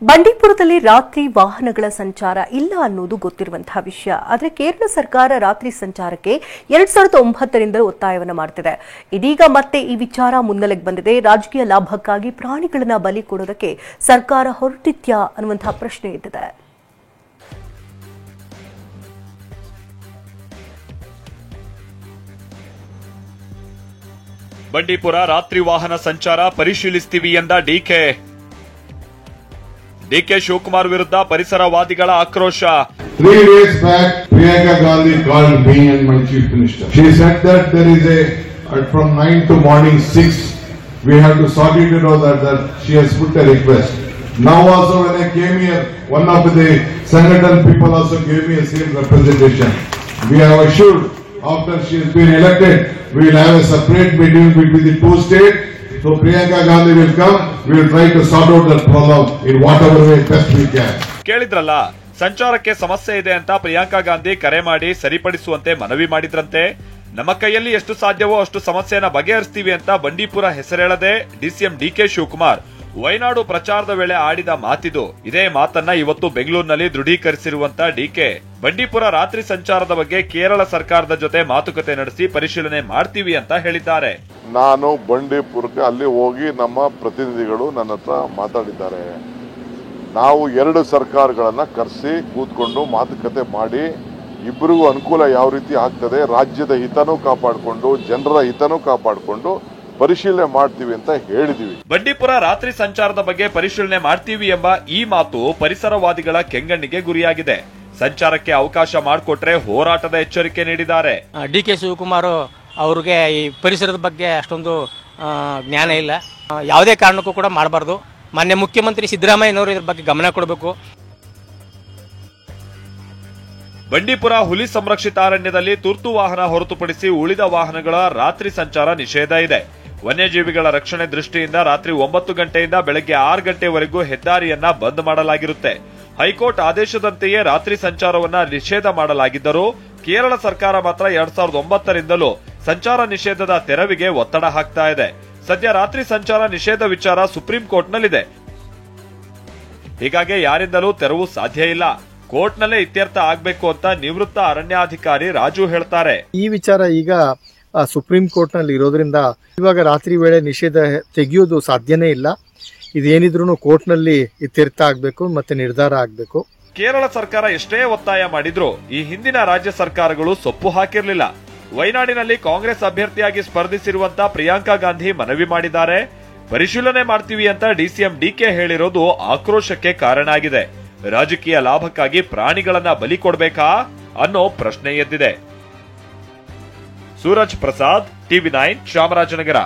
ಬಂಡೀಪುರದಲ್ಲಿ ರಾತ್ರಿ ವಾಹನಗಳ ಸಂಚಾರ ಇಲ್ಲ ಅನ್ನೋದು ಗೊತ್ತಿರುವಂತಹ ವಿಷಯ. ಆದರೆ ಕೇರಳ ಸರ್ಕಾರ ರಾತ್ರಿ ಸಂಚಾರಕ್ಕೆ 2009ರಿಂದ ಒತ್ತಾಯವನ್ನು ಮಾಡುತ್ತಿದೆ. ಇದೀಗ ಮತ್ತೆ ಈ ವಿಚಾರ ಮುನ್ನೆಲೆಗೆ ಬಂದಿದೆ. ರಾಜಕೀಯ ಲಾಭಕ್ಕಾಗಿ ಪ್ರಾಣಿಗಳನ್ನ ಬಲಿ ಕೊಡೋದಕ್ಕೆ ಸರ್ಕಾರ ಹೊರಟಿದ್ಯಾ ಅನ್ನುವಂತಹ ಪ್ರಶ್ನೆ ಎದ್ದಿದೆ. ಬಂಡೀಪುರ ರಾತ್ರಿ ವಾಹನ ಸಂಚಾರ ಪರಿಶೀಲಿಸ್ತೀವಿ ಎಂದ ಡಿಕೆ ಶಿವಕುಮಾರ್ ವಿರುದ್ಧ ಪರಿಸರವಾದಿಗಳ ಆಕ್ರೋಶ. 3 days back, Priyanka Gandhi called me and my chief minister. She said that there is from 9 to morning 6, we have to sort it out that she has put a request. Now also when I came here, one of the Sangathan people also gave me a same representation. We have assured after she has been elected, we will have a separate meeting between the two states. So Priyanka Gandhi will come, we will try to sort out that problem in whatever way best we can. ಕೇಳಿದ್ರಲ್ಲ, ಸಂಚಾರಕ್ಕೆ ಸಮಸ್ಯೆ ಇದೆ ಅಂತ ಪ್ರಿಯಾಂಕಾ ಗಾಂಧಿ ಕರೆ ಮಾಡಿ ಸರಿಪಡಿಸುವಂತೆ ಮನವಿ ಮಾಡಿದ್ರಂತೆ. ನಮ್ಮ ಕೈಯಲ್ಲಿ ಎಷ್ಟು ಸಾಧ್ಯವೋ ಅಷ್ಟು ಸಮಸ್ಯೆನ ಬಗೆಹರಿಸ್ತೀವಿ ಅಂತ ಬಂಡೀಪುರ ಹೆಸರೇಳದೆ ಡಿಸಿಎಂ ಡಿಕೆ ಶಿವಕುಮಾರ್ ವಯನಾಡು ಪ್ರಚಾರದ ವೇಳೆ ಆಡಿದ ಮಾತಿದು. ಇದೇ ಮಾತನ್ನ ಇವತ್ತು ಬೆಂಗಳೂರಿನಲ್ಲಿ ದೃಢೀಕರಿಸಿರುವಂತ ಡಿಕೆ ಬಂಡೀಪುರ ರಾತ್ರಿ ಸಂಚಾರದ ಬಗ್ಗೆ ಕೇರಳ ಸರ್ಕಾರದ ಜೊತೆ ಮಾತುಕತೆ ನಡೆಸಿ ಪರಿಶೀಲನೆ ಮಾಡ್ತೀವಿ ಅಂತ ಹೇಳಿದ್ದಾರೆ. ನಾನು ಬಂಡೀಪುರಕ್ಕೆ ಅಲ್ಲಿ ಹೋಗಿ ನಮ್ಮ ಪ್ರತಿನಿಧಿಗಳು ನನ್ನ ಹತ್ರ ಮಾತಾಡಿದ್ದಾರೆ. ನಾವು 2 ಸರ್ಕಾರಗಳನ್ನ ಕರೆಸಿ ಕೂತ್ಕೊಂಡು ಮಾತುಕತೆ ಮಾಡಿ ಇಬ್ಬರಿಗೂ ಅನುಕೂಲ ಯಾವ ರೀತಿ ಆಗ್ತದೆ, ರಾಜ್ಯದ ಹಿತನೂ ಕಾಪಾಡಿಕೊಂಡು ಜನರ ಹಿತನೂ ಕಾಪಾಡಿಕೊಂಡು ಪರಿಶೀಲನೆ ಮಾಡ್ತೀವಿ ಅಂತ ಹೇಳಿದೀವಿ. ಬಂಡೀಪುರ ರಾತ್ರಿ ಸಂಚಾರದ ಬಗ್ಗೆ ಪರಿಶೀಲನೆ ಮಾಡ್ತೀವಿ ಎಂಬ ಈ ಮಾತು ಪರಿಸರವಾದಿಗಳ ಕೆಂಗಣ್ಣಿಗೆ ಗುರಿಯಾಗಿದೆ. ಸಂಚಾರಕ್ಕೆ ಅವಕಾಶ ಮಾಡಿಕೊಟ್ರೆ ಹೋರಾಟದ ಎಚ್ಚರಿಕೆ ನೀಡಿದ್ದಾರೆ. ಡಿಕೆ ಶಿವಕುಮಾರ್ ಅವ್ರಿಗೆ ಈ ಪರಿಸರದ ಬಗ್ಗೆ ಅಷ್ಟೊಂದು ಜ್ಞಾನ ಇಲ್ಲ, ಯಾವುದೇ ಕಾರಣಕ್ಕೂ ಕೂಡ ಮಾಡಬಾರ್ದು. ಮಾನ್ಯ ಮುಖ್ಯಮಂತ್ರಿ ಸಿದ್ದರಾಮಯ್ಯನವರು ಇದ್ರ ಬಗ್ಗೆ ಗಮನ ಕೊಡಬೇಕು. ಬಂಡೀಪುರ ಹುಲಿ ಸಂರಕ್ಷಿತ ಅರಣ್ಯದಲ್ಲಿ ತುರ್ತು ವಾಹನ ಹೊರತುಪಡಿಸಿ ಉಳಿದ ವಾಹನಗಳ ರಾತ್ರಿ ಸಂಚಾರ ನಿಷೇಧ ಇದೆ. ವನ್ಯಜೀವಿಗಳ ರಕ್ಷಣೆ ದೃಷ್ಟಿಯಿಂದ ರಾತ್ರಿ 9 ಗಂಟೆಯಿಂದ ಬೆಳಗ್ಗೆ 6 ಗಂಟೆವರೆಗೂ ಹೆದ್ದಾರಿಯನ್ನ ಬಂದ್ ಮಾಡಲಾಗಿರುತ್ತೆ. ಹೈಕೋರ್ಟ್ ಆದೇಶದಂತೆಯೇ ರಾತ್ರಿ ಸಂಚಾರವನ್ನ ನಿಷೇಧ ಮಾಡಲಾಗಿದ್ದರೂ ಕೇರಳ ಸರ್ಕಾರ ಮಾತ್ರ 2009ರಿಂದಲೂ ಸಂಚಾರ ನಿಷೇಧದ ತೆರವಿಗೆ ಒತ್ತಡ ಹಾಕ್ತಾ ಇದೆ. ಸದ್ಯ ರಾತ್ರಿ ಸಂಚಾರ ನಿಷೇಧ ವಿಚಾರ ಸುಪ್ರೀಂ ಕೋರ್ಟ್ನಲ್ಲಿದೆ. ಹೀಗಾಗಿ ಯಾರಿಂದಲೂ ತೆರವು ಸಾಧ್ಯ ಇಲ್ಲ. ಕೋರ್ಟ್ನಲ್ಲೇ ಇತ್ಯರ್ಥ ಆಗಬೇಕು ಅಂತ ನಿವೃತ್ತ ಅರಣ್ಯಾಧಿಕಾರಿ ರಾಜು ಹೇಳ್ತಾರೆ. ಈ ವಿಚಾರ ಈಗ ಸುಪ್ರೀಂ ಕೋರ್ಟ್ನಲ್ಲಿ ಇರೋದ್ರಿಂದ ಇವಾಗ ರಾತ್ರಿ ವೇಳೆ ನಿಷೇಧ ತೆಗೆಯೋದು ಸಾಧ್ಯನೇ ಇಲ್ಲ. ಇದೇನಿದ್ರು ಕೋರ್ಟ್ನಲ್ಲಿ ಇತ್ಯರ್ಥ ಆಗಬೇಕು ಮತ್ತೆ ನಿರ್ಧಾರ ಆಗಬೇಕು. ಕೇರಳ ಸರ್ಕಾರ ಎಷ್ಟೇ ಒತ್ತಾಯ ಮಾಡಿದ್ರು ಈ ಹಿಂದಿನ ರಾಜ್ಯ ಸರ್ಕಾರಗಳು ಸೊಪ್ಪು ಹಾಕಿರಲಿಲ್ಲ. ವಯನಾಡಿನಲ್ಲಿ ಕಾಂಗ್ರೆಸ್ ಅಭ್ಯರ್ಥಿಯಾಗಿ ಸ್ಪರ್ಧಿಸಿರುವಂತ ಪ್ರಿಯಾಂಕಾ ಗಾಂಧಿ ಮನವಿ ಮಾಡಿದ್ದಾರೆ. ಪರಿಶೀಲನೆ ಮಾಡ್ತೀವಿ ಅಂತ ಡಿಸಿಎಂ ಡಿಕೆ ಹೇಳಿರೋದು ಆಕ್ರೋಶಕ್ಕೆ ಕಾರಣ ಆಗಿದೆ. ರಾಜಕೀಯ ಲಾಭಕ್ಕಾಗಿ ಪ್ರಾಣಿಗಳನ್ನ ಬಲಿ ಕೊಡಬೇಕಾ ಅನ್ನೋ ಪ್ರಶ್ನೆ ಎದ್ದಿದೆ. ಸೂರಜ್ ಪ್ರಸಾದ್, ಟಿವಿ9, ಚಾಮರಾಜನಗರ.